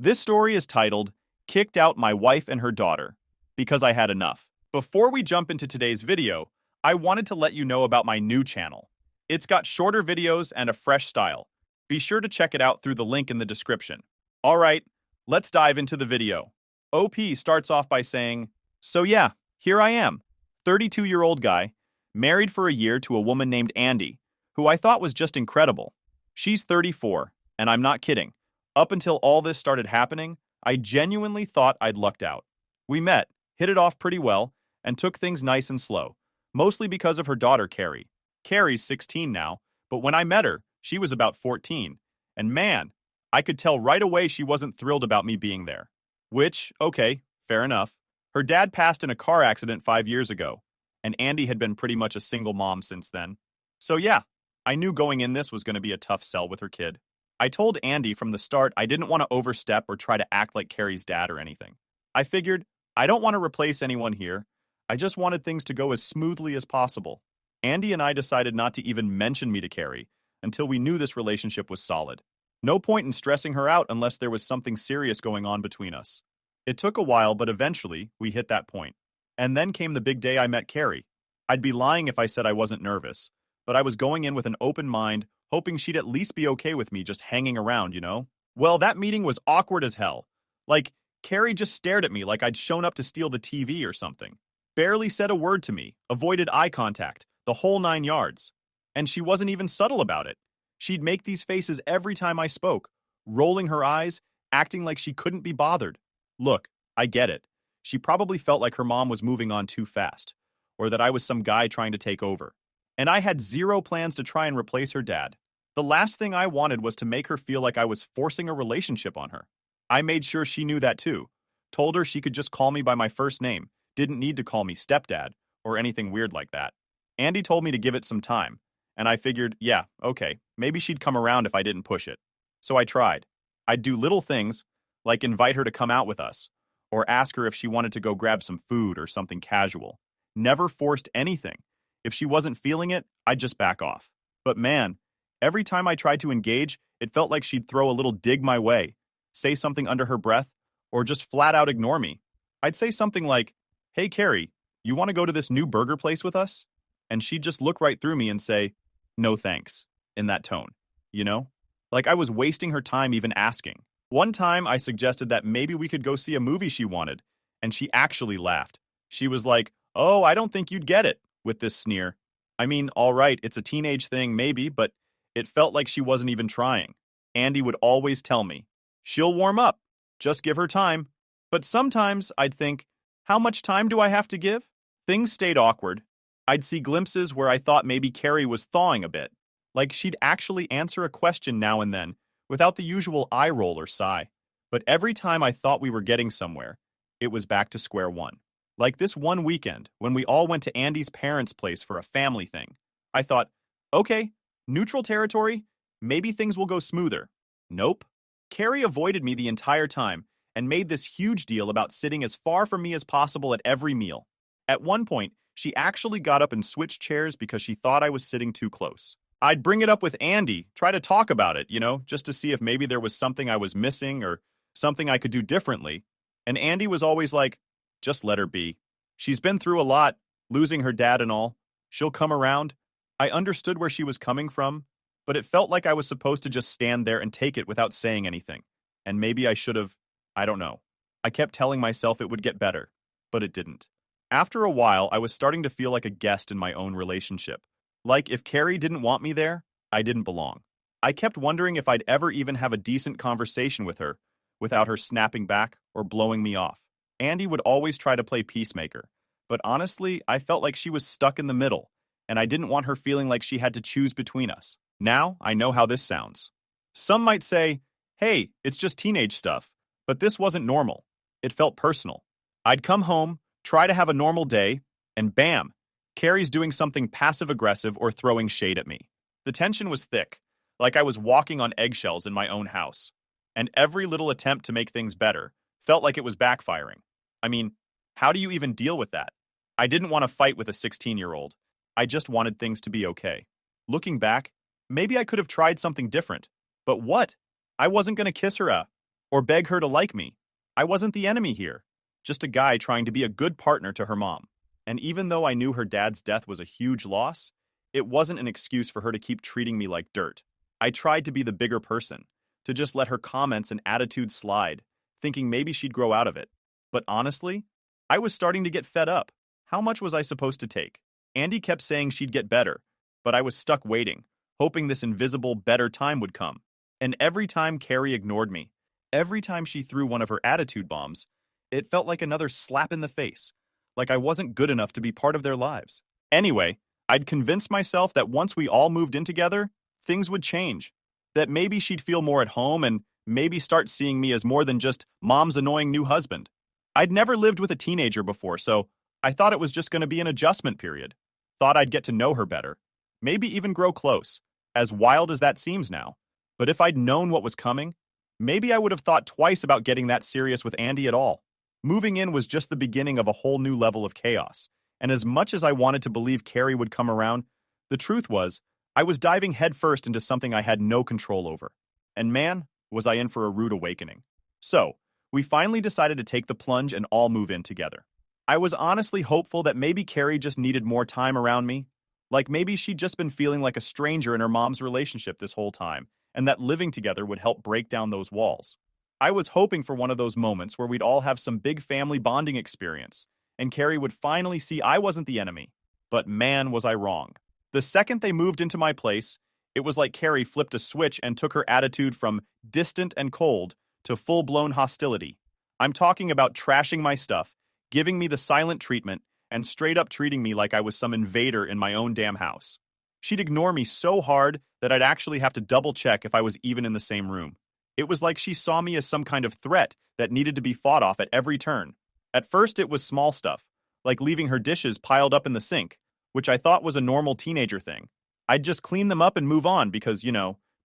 This story is titled, Kicked Out My Wife and Her Daughter, because I had enough. Before we jump into today's video, I wanted to let you know about my new channel. It's got shorter videos and a fresh style. Be sure to check it out through the link in the description. Alright, let's dive into the video. OP starts off by saying, So yeah, here I am, 32-year-old guy, married for a year to a woman named Andy, who I thought was just incredible. She's 34, and I'm not kidding. Up until all this started happening, I genuinely thought I'd lucked out. We met, hit it off pretty well, and took things nice and slow, mostly because of her daughter Carrie. Carrie's 16 now, but when I met her, she was about 14. And man, I could tell right away she wasn't thrilled about me being there. Which, okay, fair enough. Her dad passed in a car accident 5 years ago, and Andy had been pretty much a single mom since then. So yeah, I knew going in this was going to be a tough sell with her kid. I told Andy from the start I didn't want to overstep or try to act like Carrie's dad or anything. I figured, I don't want to replace anyone here. I just wanted things to go as smoothly as possible. Andy and I decided not to even mention me to Carrie until we knew this relationship was solid. No point in stressing her out unless there was something serious going on between us. It took a while, but eventually, we hit that point. And then came the big day I met Carrie. I'd be lying if I said I wasn't nervous, but I was going in with an open mind, hoping she'd at least be okay with me just hanging around, you know? Well, that meeting was awkward as hell. Like, Carrie just stared at me like I'd shown up to steal the TV or something. Barely said a word to me, avoided eye contact, the whole 9 yards. And she wasn't even subtle about it. She'd make these faces every time I spoke, rolling her eyes, acting like she couldn't be bothered. Look, I get it. She probably felt like her mom was moving on too fast, or that I was some guy trying to take over. And I had zero plans to try and replace her dad. The last thing I wanted was to make her feel like I was forcing a relationship on her. I made sure she knew that too. Told her she could just call me by my first name, didn't need to call me stepdad, or anything weird like that. Andy told me to give it some time, and I figured, yeah, okay, maybe she'd come around if I didn't push it. So I tried. I'd do little things, like invite her to come out with us, or ask her if she wanted to go grab some food or something casual. Never forced anything. If she wasn't feeling it, I'd just back off. But man, every time I tried to engage, it felt like she'd throw a little dig my way, say something under her breath, or just flat out ignore me. I'd say something like, Hey Carrie, you want to go to this new burger place with us? And she'd just look right through me and say, No thanks, in that tone. You know? Like I was wasting her time even asking. One time I suggested that maybe we could go see a movie she wanted, and she actually laughed. She was like, Oh, I don't think you'd get it, with this sneer. I mean, all right, it's a teenage thing maybe, but it felt like she wasn't even trying. Andy would always tell me, She'll warm up. Just give her time. But sometimes I'd think, how much time do I have to give? Things stayed awkward. I'd see glimpses where I thought maybe Carrie was thawing a bit. Like she'd actually answer a question now and then, without the usual eye roll or sigh. But every time I thought we were getting somewhere, it was back to square one. Like this one weekend, when we all went to Andy's parents' place for a family thing. I thought, okay, neutral territory, maybe things will go smoother. Nope. Carrie avoided me the entire time and made this huge deal about sitting as far from me as possible at every meal. At one point, she actually got up and switched chairs because she thought I was sitting too close. I'd bring it up with Andy, try to talk about it, just to see if maybe there was something I was missing or something I could do differently. And Andy was always like, just let her be. She's been through a lot, losing her dad and all. She'll come around. I understood where she was coming from, but it felt like I was supposed to just stand there and take it without saying anything. And maybe I should have, I don't know. I kept telling myself it would get better, but it didn't. After a while, I was starting to feel like a guest in my own relationship. Like if Carrie didn't want me there, I didn't belong. I kept wondering if I'd ever even have a decent conversation with her without her snapping back or blowing me off. Andy would always try to play peacemaker, but honestly, I felt like she was stuck in the middle, and I didn't want her feeling like she had to choose between us. Now, I know how this sounds. Some might say, hey, it's just teenage stuff, but this wasn't normal. It felt personal. I'd come home, try to have a normal day, and bam, Carrie's doing something passive-aggressive or throwing shade at me. The tension was thick, like I was walking on eggshells in my own house. And every little attempt to make things better felt like it was backfiring. I mean, how do you even deal with that? I didn't want to fight with a 16-year-old. I just wanted things to be okay. Looking back, maybe I could have tried something different. But what? I wasn't going to kiss her. or beg her to like me. I wasn't the enemy here, just a guy trying to be a good partner to her mom. And even though I knew her dad's death was a huge loss, it wasn't an excuse for her to keep treating me like dirt. I tried to be the bigger person, to just let her comments and attitude slide, thinking maybe she'd grow out of it. But honestly, I was starting to get fed up. How much was I supposed to take? Andy kept saying she'd get better, but I was stuck waiting, hoping this invisible, better time would come. And every time Carrie ignored me, every time she threw one of her attitude bombs, it felt like another slap in the face, like I wasn't good enough to be part of their lives. Anyway, I'd convinced myself that once we all moved in together, things would change. That maybe she'd feel more at home and maybe start seeing me as more than just mom's annoying new husband. I'd never lived with a teenager before, so I thought it was just going to be an adjustment period. Thought I'd get to know her better. Maybe even grow close, as wild as that seems now. But if I'd known what was coming, maybe I would have thought twice about getting that serious with Andy at all. Moving in was just the beginning of a whole new level of chaos. And as much as I wanted to believe Carrie would come around, the truth was, I was diving headfirst into something I had no control over. And man, was I in for a rude awakening. So, we finally decided to take the plunge and all move in together. I was honestly hopeful that maybe Carrie just needed more time around me. Like maybe she'd just been feeling like a stranger in her mom's relationship this whole time, and that living together would help break down those walls. I was hoping for one of those moments where we'd all have some big family bonding experience, and Carrie would finally see I wasn't the enemy. But man, was I wrong. The second they moved into my place, it was like Carrie flipped a switch and took her attitude from distant and cold to full-blown hostility. I'm talking about trashing my stuff, giving me the silent treatment, and straight up treating me like I was some invader in my own damn house. She'd ignore me so hard that I'd actually have to double-check if I was even in the same room. It was like she saw me as some kind of threat that needed to be fought off at every turn. At first, it was small stuff, like leaving her dishes piled up in the sink, which I thought was a normal teenager thing. I'd just clean them up and move on because,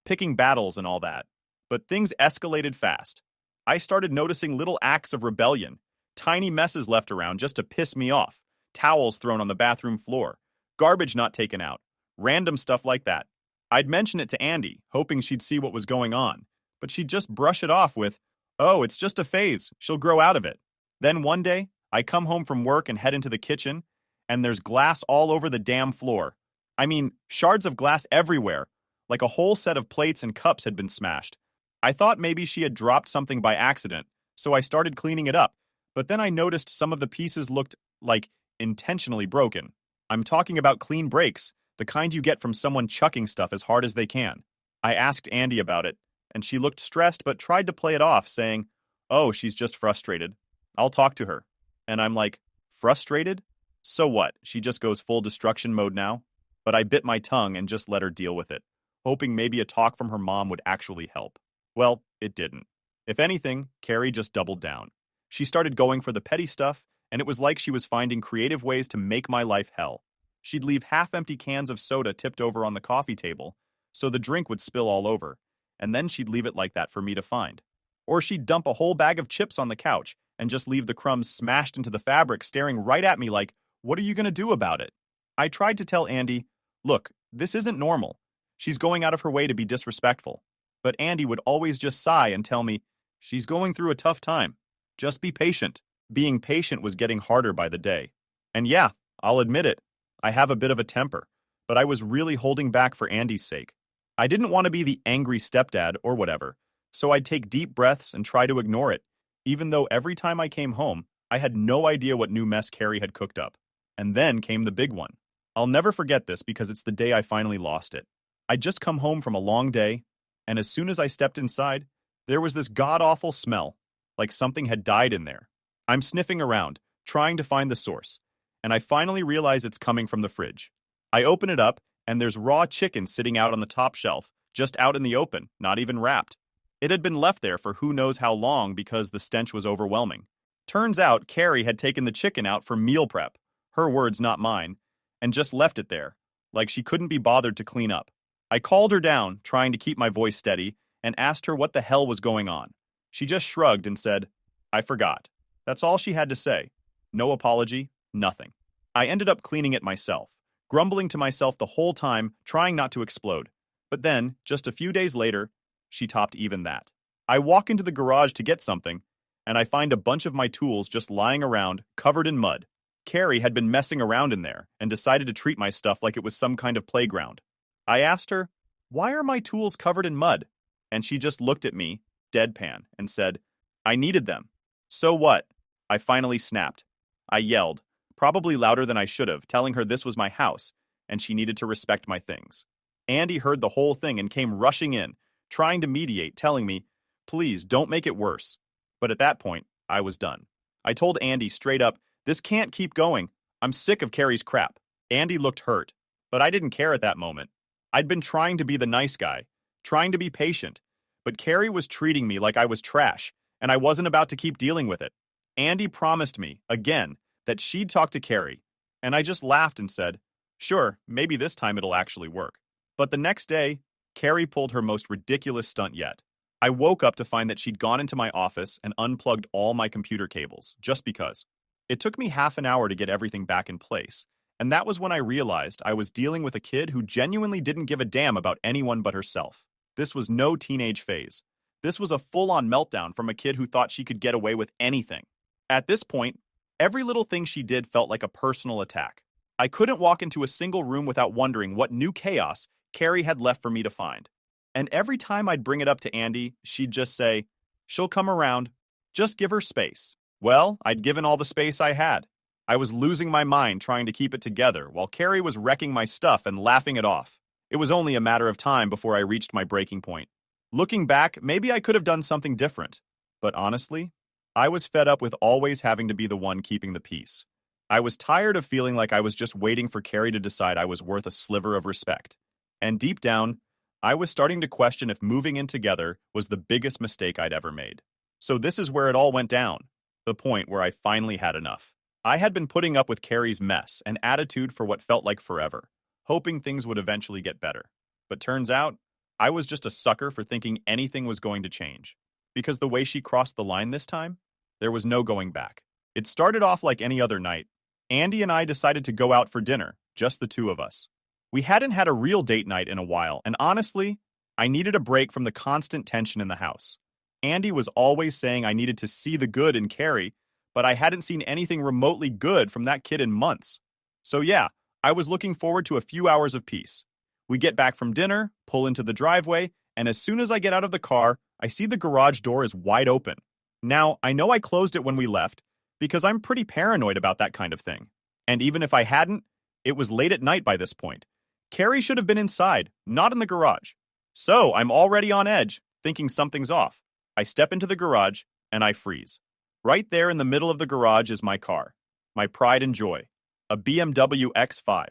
picking battles and all that. But things escalated fast. I started noticing little acts of rebellion, tiny messes left around just to piss me off, towels thrown on the bathroom floor, garbage not taken out, random stuff like that. I'd mention it to Andy, hoping she'd see what was going on, but she'd just brush it off with, "Oh, it's just a phase, she'll grow out of it." Then one day, I come home from work and head into the kitchen, and there's glass all over the damn floor. I mean, shards of glass everywhere, like a whole set of plates and cups had been smashed. I thought maybe she had dropped something by accident, so I started cleaning it up, but then I noticed some of the pieces looked, like, intentionally broken. I'm talking about clean breaks, the kind you get from someone chucking stuff as hard as they can. I asked Andy about it, and she looked stressed but tried to play it off, saying, "Oh, she's just frustrated. I'll talk to her." And I'm like, frustrated? So what, she just goes full destruction mode now? But I bit my tongue and just let her deal with it, hoping maybe a talk from her mom would actually help. Well, it didn't. If anything, Carrie just doubled down. She started going for the petty stuff, and it was like she was finding creative ways to make my life hell. She'd leave half-empty cans of soda tipped over on the coffee table, so the drink would spill all over, and then she'd leave it like that for me to find. Or she'd dump a whole bag of chips on the couch and just leave the crumbs smashed into the fabric staring right at me like, "What are you going to do about it?" I tried to tell Andy, "Look, this isn't normal. She's going out of her way to be disrespectful." But Andy would always just sigh and tell me, "She's going through a tough time. Just be patient." Being patient was getting harder by the day. And yeah, I'll admit it, I have a bit of a temper, but I was really holding back for Andy's sake. I didn't want to be the angry stepdad or whatever, so I'd take deep breaths and try to ignore it, even though every time I came home, I had no idea what new mess Carrie had cooked up. And then came the big one. I'll never forget this because it's the day I finally lost it. I'd just come home from a long day, and as soon as I stepped inside, there was this god-awful smell, like something had died in there. I'm sniffing around, trying to find the source, and I finally realize it's coming from the fridge. I open it up, and there's raw chicken sitting out on the top shelf, just out in the open, not even wrapped. It had been left there for who knows how long because the stench was overwhelming. Turns out Carrie had taken the chicken out for meal prep, her words not mine, and just left it there, like she couldn't be bothered to clean up. I called her down, trying to keep my voice steady, and asked her what the hell was going on. She just shrugged and said, "I forgot." That's all she had to say. No apology, nothing. I ended up cleaning it myself, grumbling to myself the whole time, trying not to explode. But then, just a few days later, she topped even that. I walk into the garage to get something, and I find a bunch of my tools just lying around, covered in mud. Carrie had been messing around in there and decided to treat my stuff like it was some kind of playground. I asked her, "Why are my tools covered in mud?" And she just looked at me, deadpan, and said, "I needed them." So what? I finally snapped. I yelled, probably louder than I should have, telling her this was my house, and she needed to respect my things. Andy heard the whole thing and came rushing in, trying to mediate, telling me, "Please, don't make it worse." But at that point, I was done. I told Andy straight up, "This can't keep going. I'm sick of Carrie's crap." Andy looked hurt, but I didn't care at that moment. I'd been trying to be the nice guy, trying to be patient, but Carrie was treating me like I was trash, and I wasn't about to keep dealing with it. Andy promised me, again, that she'd talk to Carrie, and I just laughed and said, "Sure, maybe this time it'll actually work." But the next day, Carrie pulled her most ridiculous stunt yet. I woke up to find that she'd gone into my office and unplugged all my computer cables, just because. It took me half an hour to get everything back in place, and that was when I realized I was dealing with a kid who genuinely didn't give a damn about anyone but herself. This was no teenage phase. This was a full-on meltdown from a kid who thought she could get away with anything. At this point, every little thing she did felt like a personal attack. I couldn't walk into a single room without wondering what new chaos Carrie had left for me to find. And every time I'd bring it up to Andy, she'd just say, "She'll come around. Just give her space." Well, I'd given all the space I had. I was losing my mind trying to keep it together while Carrie was wrecking my stuff and laughing it off. It was only a matter of time before I reached my breaking point. Looking back, maybe I could have done something different. But honestly, I was fed up with always having to be the one keeping the peace. I was tired of feeling like I was just waiting for Carrie to decide I was worth a sliver of respect. And deep down, I was starting to question if moving in together was the biggest mistake I'd ever made. So this is where it all went down, the point where I finally had enough. I had been putting up with Carrie's mess and attitude for what felt like forever, hoping things would eventually get better. But turns out, I was just a sucker for thinking anything was going to change. Because the way she crossed the line this time, there was no going back. It started off like any other night. Andy and I decided to go out for dinner, just the two of us. We hadn't had a real date night in a while, and honestly, I needed a break from the constant tension in the house. Andy was always saying I needed to see the good in Carrie, but I hadn't seen anything remotely good from that kid in months. So yeah, I was looking forward to a few hours of peace. We get back from dinner, pull into the driveway, and as soon as I get out of the car, I see the garage door is wide open. Now, I know I closed it when we left, because I'm pretty paranoid about that kind of thing. And even if I hadn't, it was late at night by this point. Carrie should have been inside, not in the garage. So I'm already on edge, thinking something's off. I step into the garage, and I freeze. Right there in the middle of the garage is my car, my pride and joy, a BMW X5,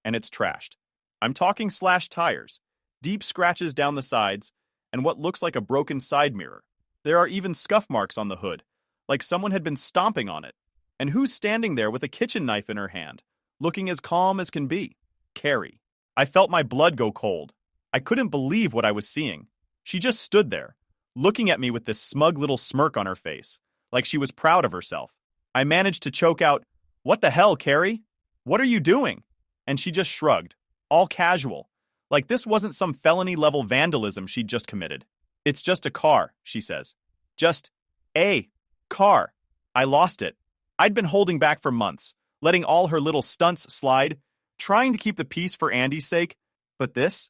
and it's trashed. I'm talking slashed tires, deep scratches down the sides, and what looks like a broken side mirror. There are even scuff marks on the hood, like someone had been stomping on it. And who's standing there with a kitchen knife in her hand, looking as calm as can be? Carrie. I felt my blood go cold. I couldn't believe what I was seeing. She just stood there, looking at me with this smug little smirk on her face, like she was proud of herself. I managed to choke out, "What the hell, Carrie? What are you doing?" And she just shrugged, all casual, like this wasn't some felony-level vandalism she'd just committed. "It's just a car," she says. "Just a car." I lost it. I'd been holding back for months, letting all her little stunts slide, trying to keep the peace for Andy's sake. But this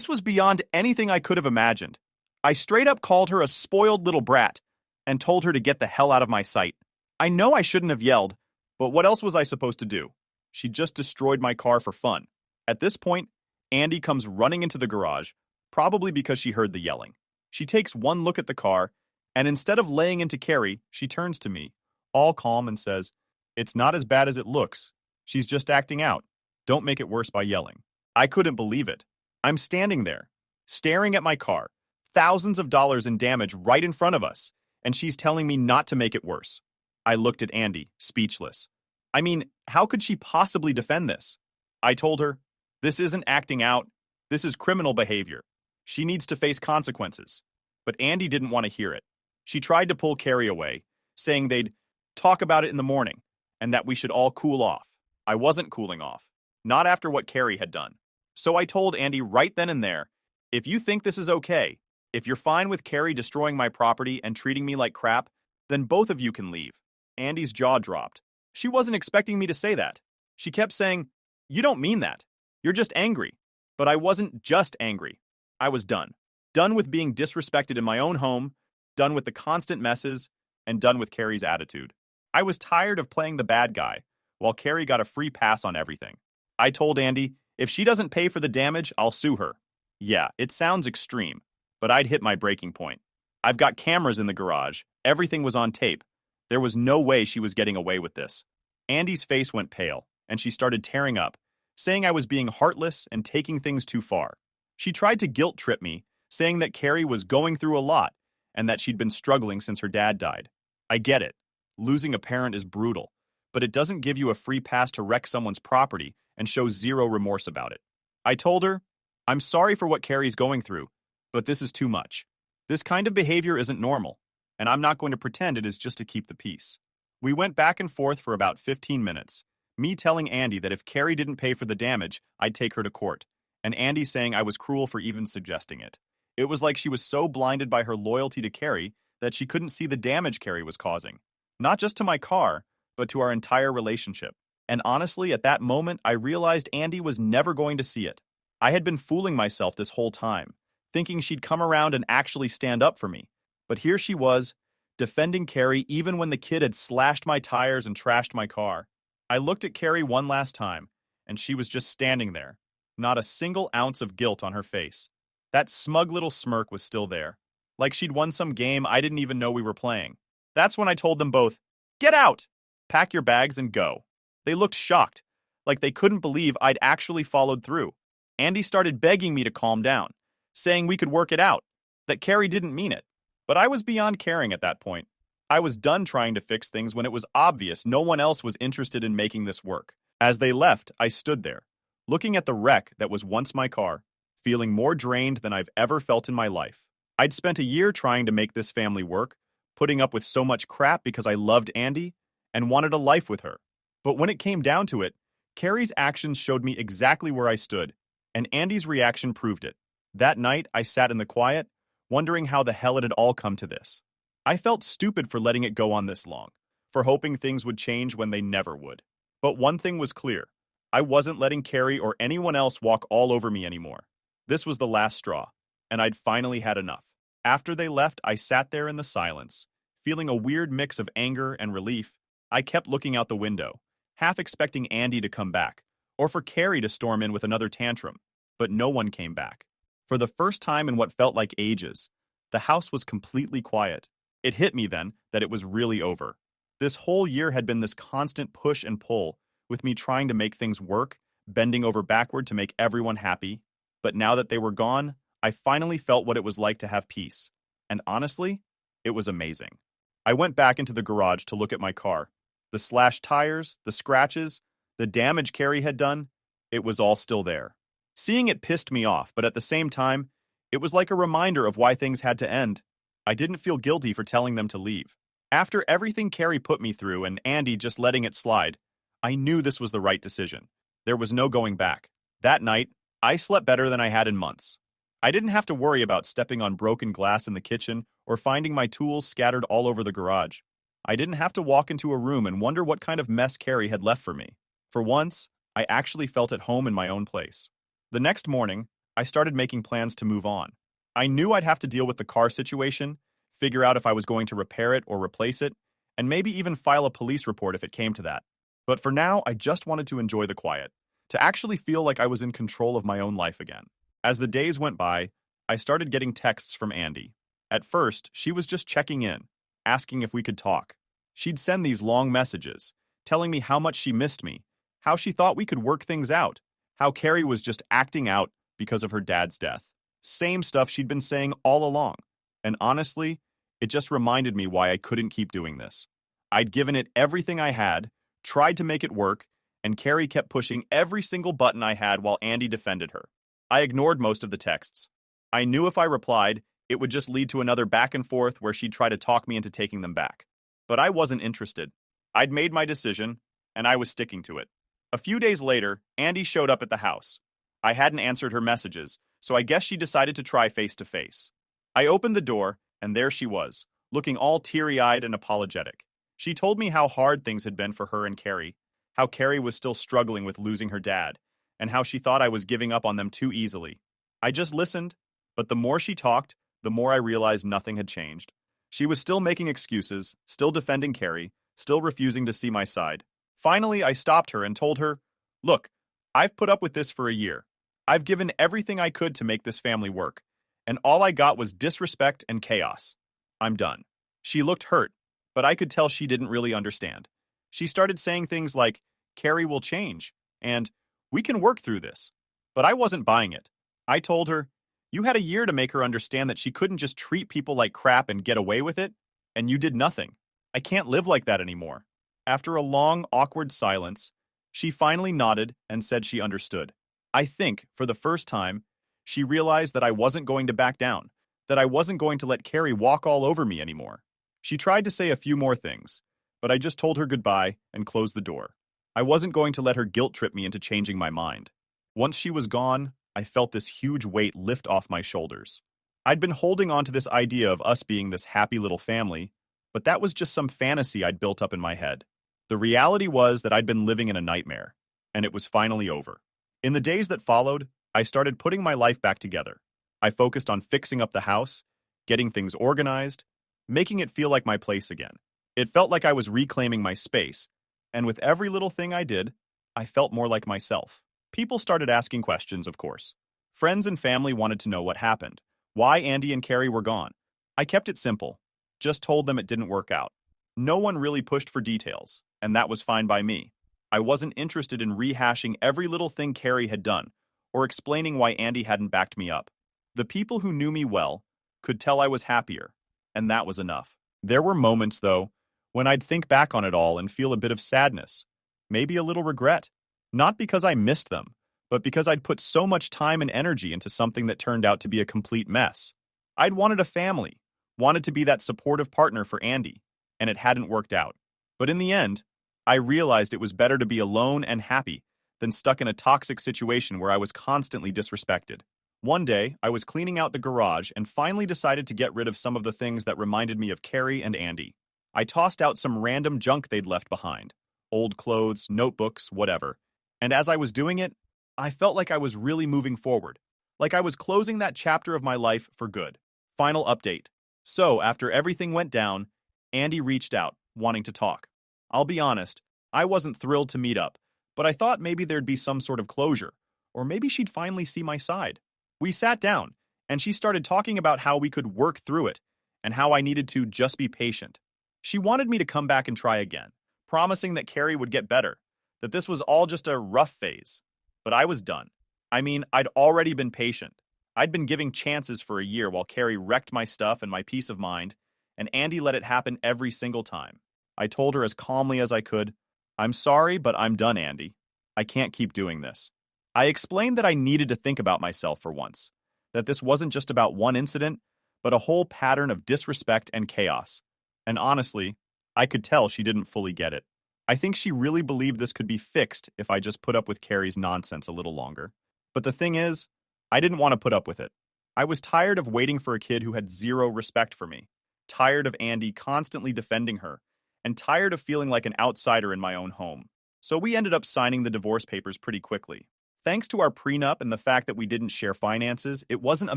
was beyond anything I could have imagined. I straight up called her a spoiled little brat and told her to get the hell out of my sight. I know I shouldn't have yelled, but what else was I supposed to do? She just destroyed my car for fun. At this point, Andy comes running into the garage, probably because she heard the yelling. She takes one look at the car, and instead of laying into Carrie, she turns to me, all calm, and says, "It's not as bad as it looks. She's just acting out. Don't make it worse by yelling." I couldn't believe it. I'm standing there, staring at my car, thousands of dollars in damage right in front of us, and she's telling me not to make it worse. I looked at Andy, speechless. I mean, how could she possibly defend this? I told her, "This isn't acting out. This is criminal behavior. She needs to face consequences." But Andy didn't want to hear it. She tried to pull Carrie away, saying they'd talk about it in the morning, and that we should all cool off. I wasn't cooling off. Not after what Carrie had done. So I told Andy right then and there, "If you think this is okay, If you're fine with Carrie destroying my property and treating me like crap, then both of you can leave. Andy's jaw dropped. She wasn't expecting me to say that. She kept saying, "You don't mean that. You're just angry." But I wasn't just angry. I was done. Done with being disrespected in my own home, done with the constant messes, and done with Carrie's attitude. I was tired of playing the bad guy, while Carrie got a free pass on everything. I told Andy, if she doesn't pay for the damage, I'll sue her. Yeah, it sounds extreme, but I'd hit my breaking point. I've got cameras in the garage. Everything was on tape. There was no way she was getting away with this. Andy's face went pale, and she started tearing up, saying I was being heartless and taking things too far. She tried to guilt trip me, saying that Carrie was going through a lot and that she'd been struggling since her dad died. I get it. Losing a parent is brutal, but it doesn't give you a free pass to wreck someone's property and show zero remorse about it. I told her, I'm sorry for what Carrie's going through, but this is too much. This kind of behavior isn't normal, and I'm not going to pretend it is just to keep the peace. We went back and forth for about 15 minutes, me telling Andy that if Carrie didn't pay for the damage, I'd take her to court, and Andy saying I was cruel for even suggesting it. It was like she was so blinded by her loyalty to Carrie that she couldn't see the damage Carrie was causing. Not just to my car, but to our entire relationship. And honestly, at that moment, I realized Andy was never going to see it. I had been fooling myself this whole time, thinking she'd come around and actually stand up for me. But here she was, defending Carrie even when the kid had slashed my tires and trashed my car. I looked at Carrie one last time, and she was just standing there, not a single ounce of guilt on her face. That smug little smirk was still there, like she'd won some game I didn't even know we were playing. That's when I told them both, "Get out! Pack your bags and go." They looked shocked, like they couldn't believe I'd actually followed through. Andy started begging me to calm down, saying we could work it out, that Carrie didn't mean it. But I was beyond caring at that point. I was done trying to fix things when it was obvious no one else was interested in making this work. As they left, I stood there, looking at the wreck that was once my car, feeling more drained than I've ever felt in my life. I'd spent a year trying to make this family work, putting up with so much crap because I loved Andy and wanted a life with her. But when it came down to it, Carrie's actions showed me exactly where I stood, and Andy's reaction proved it. That night, I sat in the quiet, wondering how the hell it had all come to this. I felt stupid for letting it go on this long, for hoping things would change when they never would. But one thing was clear. I wasn't letting Carrie or anyone else walk all over me anymore. This was the last straw, and I'd finally had enough. After they left, I sat there in the silence, feeling a weird mix of anger and relief. I kept looking out the window, half expecting Andy to come back, or for Carrie to storm in with another tantrum, but no one came back. For the first time in what felt like ages, the house was completely quiet. It hit me then that it was really over. This whole year had been this constant push and pull, with me trying to make things work, bending over backward to make everyone happy. But now that they were gone, I finally felt what it was like to have peace. And honestly, it was amazing. I went back into the garage to look at my car. The slashed tires, the scratches, the damage Carrie had done, it was all still there. Seeing it pissed me off, but at the same time, it was like a reminder of why things had to end. I didn't feel guilty for telling them to leave. After everything Carrie put me through and Andy just letting it slide, I knew this was the right decision. There was no going back. That night, I slept better than I had in months. I didn't have to worry about stepping on broken glass in the kitchen or finding my tools scattered all over the garage. I didn't have to walk into a room and wonder what kind of mess Carrie had left for me. For once, I actually felt at home in my own place. The next morning, I started making plans to move on. I knew I'd have to deal with the car situation, figure out if I was going to repair it or replace it, and maybe even file a police report if it came to that. But for now, I just wanted to enjoy the quiet, to actually feel like I was in control of my own life again. As the days went by, I started getting texts from Andy. At first, she was just checking in, asking if we could talk. She'd send these long messages, telling me how much she missed me, how she thought we could work things out, how Carrie was just acting out because of her dad's death. Same stuff she'd been saying all along. And honestly, it just reminded me why I couldn't keep doing this. I'd given it everything I had, tried to make it work, and Carrie kept pushing every single button I had while Andy defended her. I ignored most of the texts. I knew if I replied, it would just lead to another back and forth where she'd try to talk me into taking them back. But I wasn't interested. I'd made my decision, and I was sticking to it. A few days later, Andy showed up at the house. I hadn't answered her messages, so I guess she decided to try face-to-face. I opened the door, and there she was, looking all teary-eyed and apologetic. She told me how hard things had been for her and Carrie, how Carrie was still struggling with losing her dad, and how she thought I was giving up on them too easily. I just listened, but the more she talked, the more I realized nothing had changed. She was still making excuses, still defending Carrie, still refusing to see my side. Finally, I stopped her and told her, "Look, I've put up with this for a year. I've given everything I could to make this family work, and all I got was disrespect and chaos. I'm done." She looked hurt, but I could tell she didn't really understand. She started saying things like, "Carrie will change," and "We can work through this." But I wasn't buying it. I told her, "You had a year to make her understand that she couldn't just treat people like crap and get away with it, and you did nothing. I can't live like that anymore." After a long, awkward silence, she finally nodded and said she understood. I think, for the first time, she realized that I wasn't going to back down, that I wasn't going to let Carrie walk all over me anymore. She tried to say a few more things, but I just told her goodbye and closed the door. I wasn't going to let her guilt trip me into changing my mind. Once she was gone, I felt this huge weight lift off my shoulders. I'd been holding on to this idea of us being this happy little family, but that was just some fantasy I'd built up in my head. The reality was that I'd been living in a nightmare, and it was finally over. In the days that followed, I started putting my life back together. I focused on fixing up the house, getting things organized, making it feel like my place again. It felt like I was reclaiming my space, and with every little thing I did, I felt more like myself. People started asking questions, of course. Friends and family wanted to know what happened, why Andy and Carrie were gone. I kept it simple, just told them it didn't work out. No one really pushed for details, and that was fine by me. I wasn't interested in rehashing every little thing Carrie had done, or explaining why Andy hadn't backed me up. The people who knew me well could tell I was happier, and that was enough. There were moments, though, when I'd think back on it all and feel a bit of sadness, maybe a little regret. Not because I missed them, but because I'd put so much time and energy into something that turned out to be a complete mess. I'd wanted a family, wanted to be that supportive partner for Andy, and it hadn't worked out. But in the end, I realized it was better to be alone and happy than stuck in a toxic situation where I was constantly disrespected. One day, I was cleaning out the garage and finally decided to get rid of some of the things that reminded me of Carrie and Andy. I tossed out some random junk they'd left behind, old clothes, notebooks, whatever. And as I was doing it, I felt like I was really moving forward, like I was closing that chapter of my life for good. Final update. So, after everything went down, Andy reached out, wanting to talk. I'll be honest, I wasn't thrilled to meet up, but I thought maybe there'd be some sort of closure, or maybe she'd finally see my side. We sat down, and she started talking about how we could work through it, and how I needed to just be patient. She wanted me to come back and try again, promising that Carrie would get better, that this was all just a rough phase. But I was done. I mean, I'd already been patient. I'd been giving chances for a year while Carrie wrecked my stuff and my peace of mind, and Andy let it happen every single time. I told her as calmly as I could, "I'm sorry, but I'm done, Andy. I can't keep doing this." I explained that I needed to think about myself for once, that this wasn't just about one incident, but a whole pattern of disrespect and chaos. And honestly, I could tell she didn't fully get it. I think she really believed this could be fixed if I just put up with Carrie's nonsense a little longer. But the thing is, I didn't want to put up with it. I was tired of waiting for a kid who had zero respect for me, tired of Andy constantly defending her, and tired of feeling like an outsider in my own home. So we ended up signing the divorce papers pretty quickly. Thanks to our prenup and the fact that we didn't share finances, it wasn't a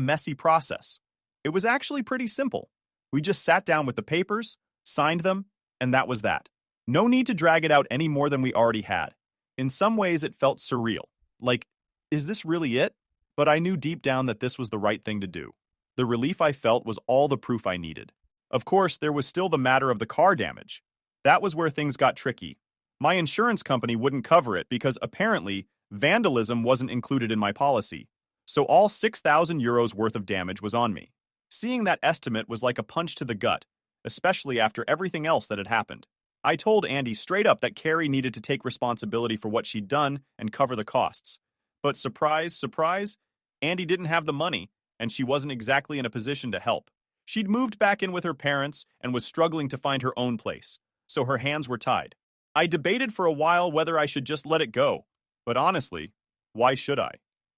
messy process. It was actually pretty simple. We just sat down with the papers, signed them, and that was that. No need to drag it out any more than we already had. In some ways, it felt surreal. Like, is this really it? But I knew deep down that this was the right thing to do. The relief I felt was all the proof I needed. Of course, there was still the matter of the car damage. That was where things got tricky. My insurance company wouldn't cover it because apparently vandalism wasn't included in my policy. So all €6,000 worth of damage was on me. Seeing that estimate was like a punch to the gut, especially after everything else that had happened. I told Andy straight up that Carrie needed to take responsibility for what she'd done and cover the costs. But surprise, surprise, Andy didn't have the money, and she wasn't exactly in a position to help. She'd moved back in with her parents and was struggling to find her own place, so her hands were tied. I debated for a while whether I should just let it go, but honestly, why should I?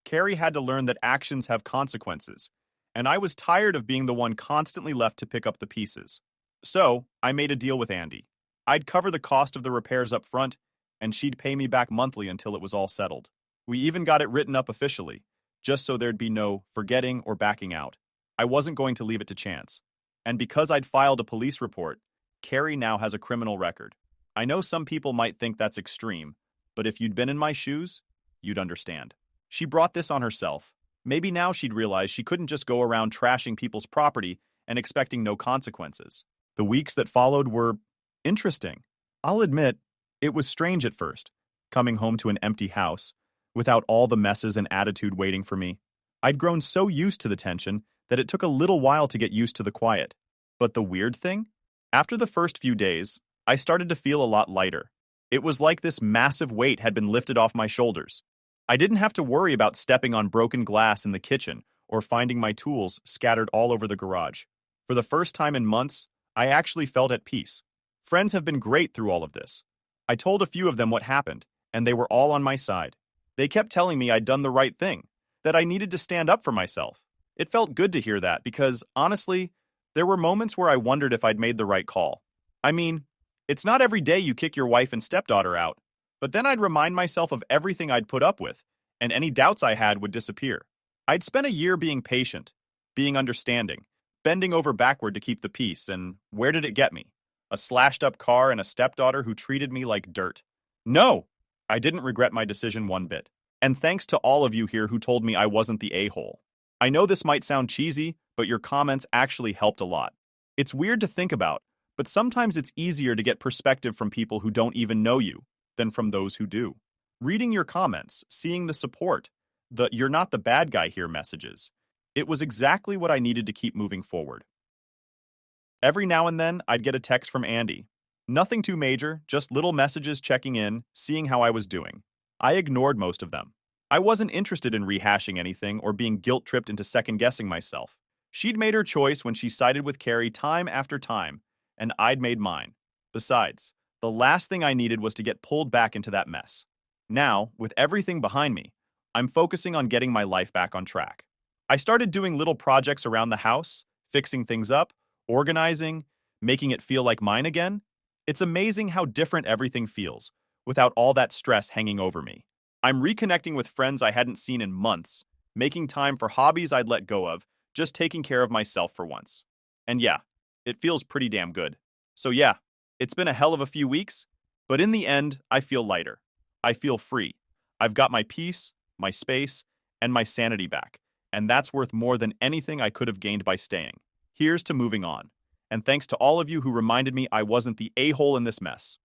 Carrie had to learn that actions have consequences, and I was tired of being the one constantly left to pick up the pieces. So, I made a deal with Andy. I'd cover the cost of the repairs up front, and she'd pay me back monthly until it was all settled. We even got it written up officially, just so there'd be no forgetting or backing out. I wasn't going to leave it to chance. And because I'd filed a police report, Carrie now has a criminal record. I know some people might think that's extreme, but if you'd been in my shoes, you'd understand. She brought this on herself. Maybe now she'd realize she couldn't just go around trashing people's property and expecting no consequences. The weeks that followed were interesting. I'll admit, it was strange at first, coming home to an empty house, without all the messes and attitude waiting for me. I'd grown so used to the tension that it took a little while to get used to the quiet. But the weird thing? After the first few days, I started to feel a lot lighter. It was like this massive weight had been lifted off my shoulders. I didn't have to worry about stepping on broken glass in the kitchen or finding my tools scattered all over the garage. For the first time in months, I actually felt at peace. Friends have been great through all of this. I told a few of them what happened, and they were all on my side. They kept telling me I'd done the right thing, that I needed to stand up for myself. It felt good to hear that because, honestly, there were moments where I wondered if I'd made the right call. I mean, it's not every day you kick your wife and stepdaughter out, but then I'd remind myself of everything I'd put up with, and any doubts I had would disappear. I'd spent a year being patient, being understanding, bending over backward to keep the peace, and where did it get me? A slashed-up car and a stepdaughter who treated me like dirt. No! I didn't regret my decision one bit. And thanks to all of you here who told me I wasn't the a-hole. I know this might sound cheesy, but your comments actually helped a lot. It's weird to think about, but sometimes it's easier to get perspective from people who don't even know you than from those who do. Reading your comments, seeing the support, the "you're not the bad guy here" messages, it was exactly what I needed to keep moving forward. Every now and then, I'd get a text from Andy. Nothing too major, just little messages checking in, seeing how I was doing. I ignored most of them. I wasn't interested in rehashing anything or being guilt-tripped into second-guessing myself. She'd made her choice when she sided with Carrie time after time, and I'd made mine. Besides, the last thing I needed was to get pulled back into that mess. Now, with everything behind me, I'm focusing on getting my life back on track. I started doing little projects around the house, fixing things up, organizing, making it feel like mine again. It's amazing how different everything feels, without all that stress hanging over me. I'm reconnecting with friends I hadn't seen in months, making time for hobbies I'd let go of, just taking care of myself for once. And yeah, it feels pretty damn good. So yeah, it's been a hell of a few weeks, but in the end, I feel lighter. I feel free. I've got my peace, my space, and my sanity back, and that's worth more than anything I could have gained by staying. Here's to moving on. And thanks to all of you who reminded me I wasn't the a-hole in this mess.